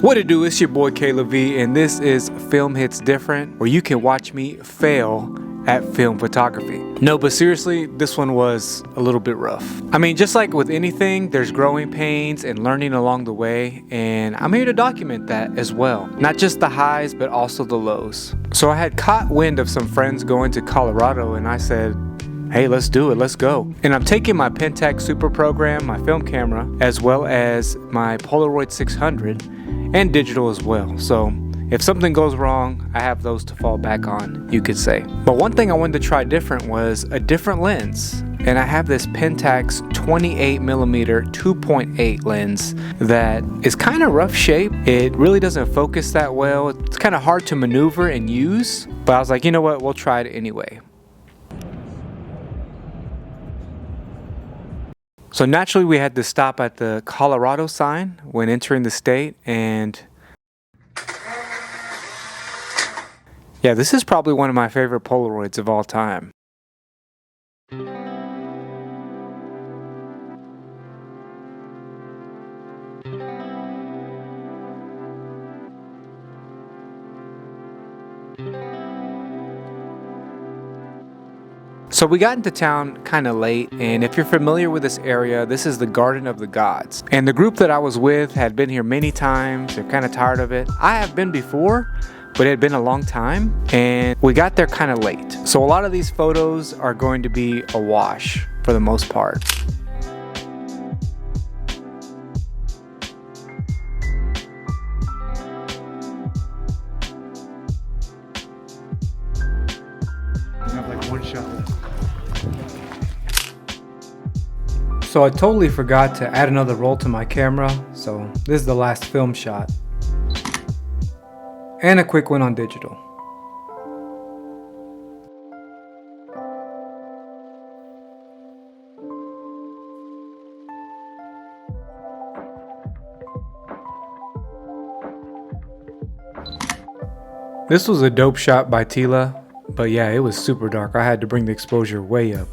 What it do? It's your boy Caleb V, and this is Film Hits Different, where you can watch me fail at film photography. No, but seriously, this one was a little bit rough. I mean, just like with anything, there's growing pains and learning along the way, and I'm here to document that as well. Not just the highs, but also the lows. So I had caught wind of some friends going to Colorado, and I said, hey, let's do it, let's go. And I'm taking my Pentax Super program, my film camera, as well as my Polaroid 600 and digital as well. So if something goes wrong, I have those to fall back on, you could say. But one thing I wanted to try different was a different lens. And I have this Pentax 28mm 2.8 lens that is kind of rough shape. It really doesn't focus that well. It's kind of hard to maneuver and use, but I was like, you know what, we'll try it anyway. So naturally we had to stop at the Colorado sign when entering the state, and yeah, this is probably one of my favorite Polaroids of all time. So we got into town kind of late, and if you're familiar with this area, this is the Garden of the Gods. And the group that I was with had been here many times. They're kind of tired of it. I have been before, but it had been a long time, and we got there kind of late. So a lot of these photos are going to be a wash for the most part. I have like one shot left. So I totally forgot to add another roll to my camera, so this is the last film shot. And a quick one on digital. This was a dope shot by Tila, but yeah, it was super dark. I had to bring the exposure way up.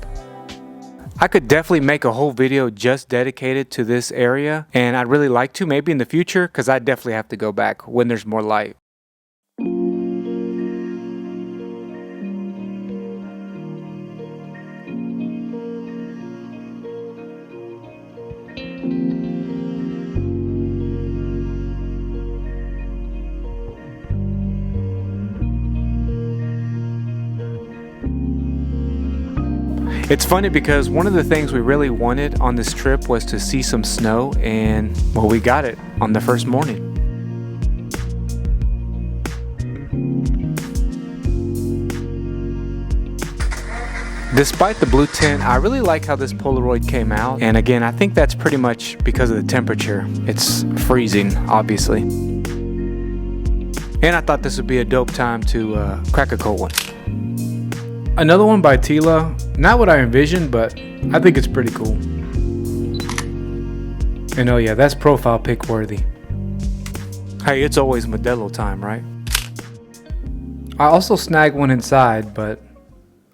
I could definitely make a whole video just dedicated to this area, and I'd really like to, maybe in the future, because I definitely have to go back when there's more light. It's funny because one of the things we really wanted on this trip was to see some snow, and well, we got it on the first morning. Despite the blue tint, I really like how this Polaroid came out, and again, I think that's pretty much because of the temperature. It's freezing, obviously. And I thought this would be a dope time to crack a cold one. Another one by Tila, not what I envisioned, but I think it's pretty cool. And oh yeah, that's profile pic worthy. Hey, it's always Modelo time, right? I also snagged one inside, but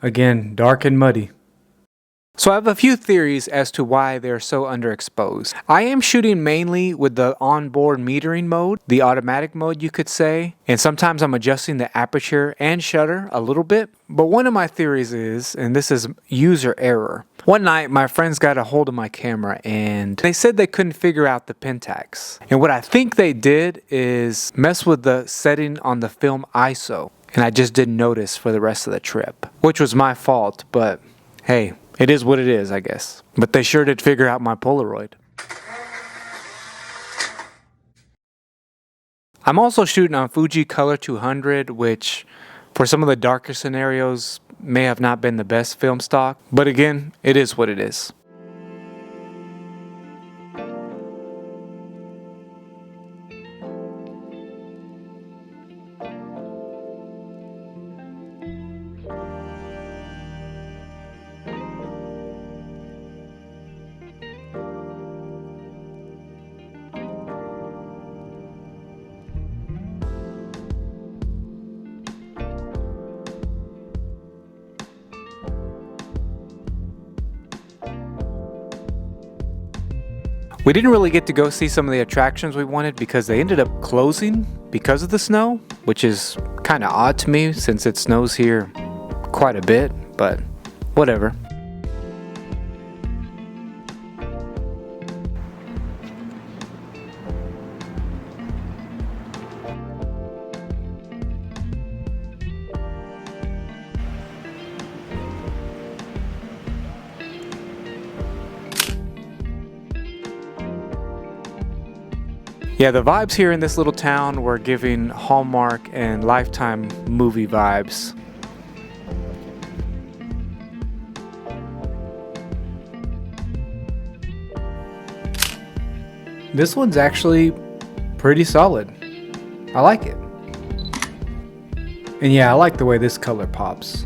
again, dark and muddy. So I have a few theories as to why they're so underexposed. I am shooting mainly with the onboard metering mode, the automatic mode you could say, and sometimes I'm adjusting the aperture and shutter a little bit. But one of my theories is, and this is user error. One night my friends got a hold of my camera and they said they couldn't figure out the pentax. And what I think they did is mess with the setting on the film ISO, and I just didn't notice for the rest of the trip, which was my fault, but hey, it is what it is, I guess. But they sure did figure out my Polaroid. I'm also shooting on Fuji Color 200, which for some of the darker scenarios may have not been the best film stock. But again, it is what it is. We didn't really get to go see some of the attractions we wanted because they ended up closing because of the snow, which is kind of odd to me since it snows here quite a bit, but whatever. Yeah, the vibes here in this little town were giving Hallmark and Lifetime movie vibes. This one's actually pretty solid. I like it. And yeah, I like the way this color pops.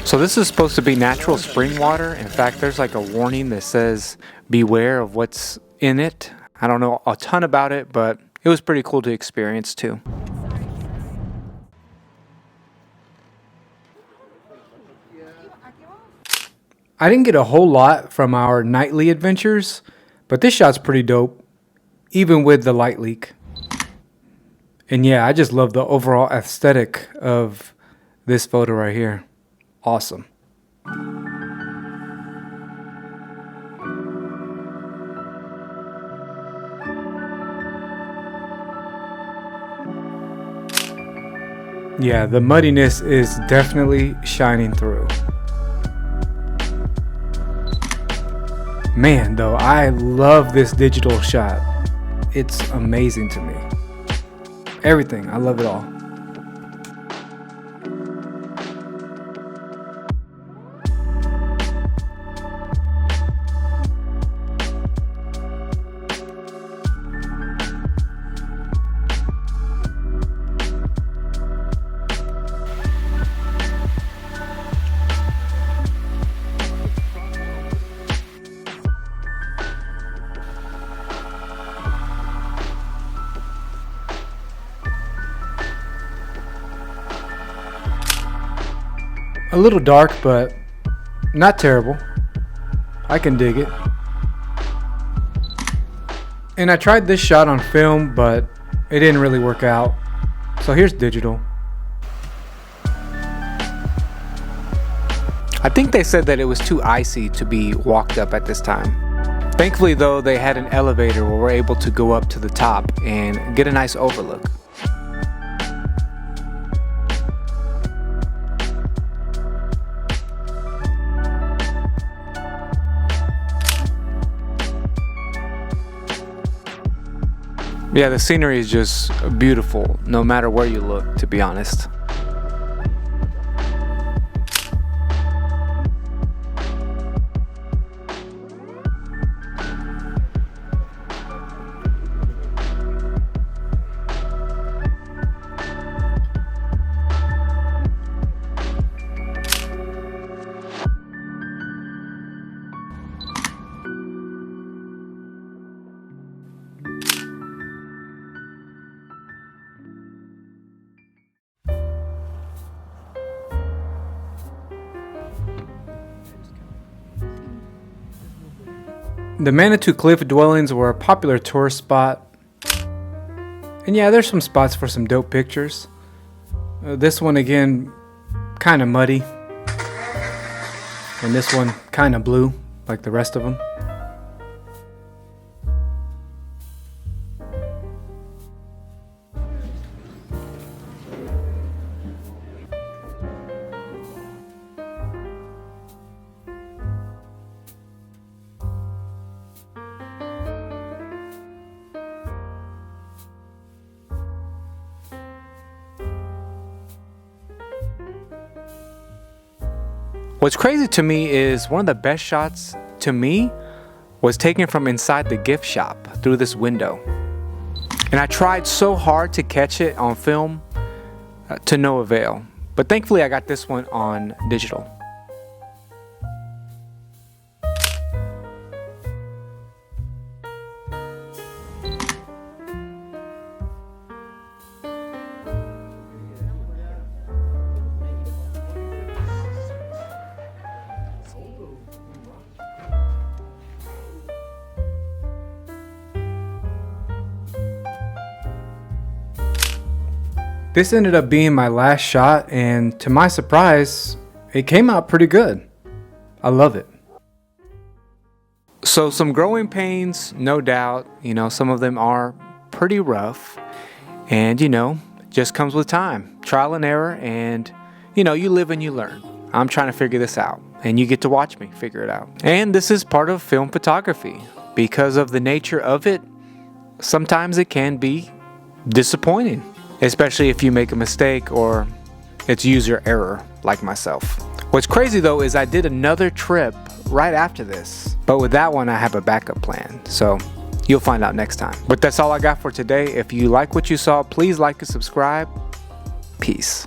So this is supposed to be natural spring water. In fact, there's like a warning that says beware of what's in it. I don't know a ton about it, but it was pretty cool to experience too. I didn't get a whole lot from our nightly adventures, but this shot's pretty dope, even with the light leak. And yeah, I just love the overall aesthetic of this photo right here. Awesome. Yeah, the muddiness is definitely shining through. Man, though, I love this digital shot. It's amazing to me. Everything, I love it all. A little dark, but not terrible. I can dig it. And I tried this shot on film, but it didn't really work out. So here's digital. I think they said that it was too icy to be walked up at this time. Thankfully though, they had an elevator where we're able to go up to the top and get a nice overlook. Yeah, the scenery is just beautiful, no matter where you look, to be honest. The Manitou Cliff dwellings were a popular tourist spot. And yeah, there's some spots for some dope pictures. This one again, kind of muddy. And this one kind of blue, like the rest of them. What's crazy to me is one of the best shots to me was taken from inside the gift shop through this window. And I tried so hard to catch it on film to no avail. But thankfully I got this one on digital. This ended up being my last shot, and to my surprise, it came out pretty good. I love it. So some growing pains, no doubt, some of them are pretty rough, and just comes with time, trial and error, and you live and you learn. I'm trying to figure this out, and you get to watch me figure it out. And this is part of film photography. Because of the nature of it, sometimes it can be disappointing, especially if you make a mistake or it's user error like myself. What's crazy though is I did another trip right after this, but with that one I have a backup plan, so you'll find out next time. But that's all I got for today. If you like what you saw, please like and subscribe. Peace.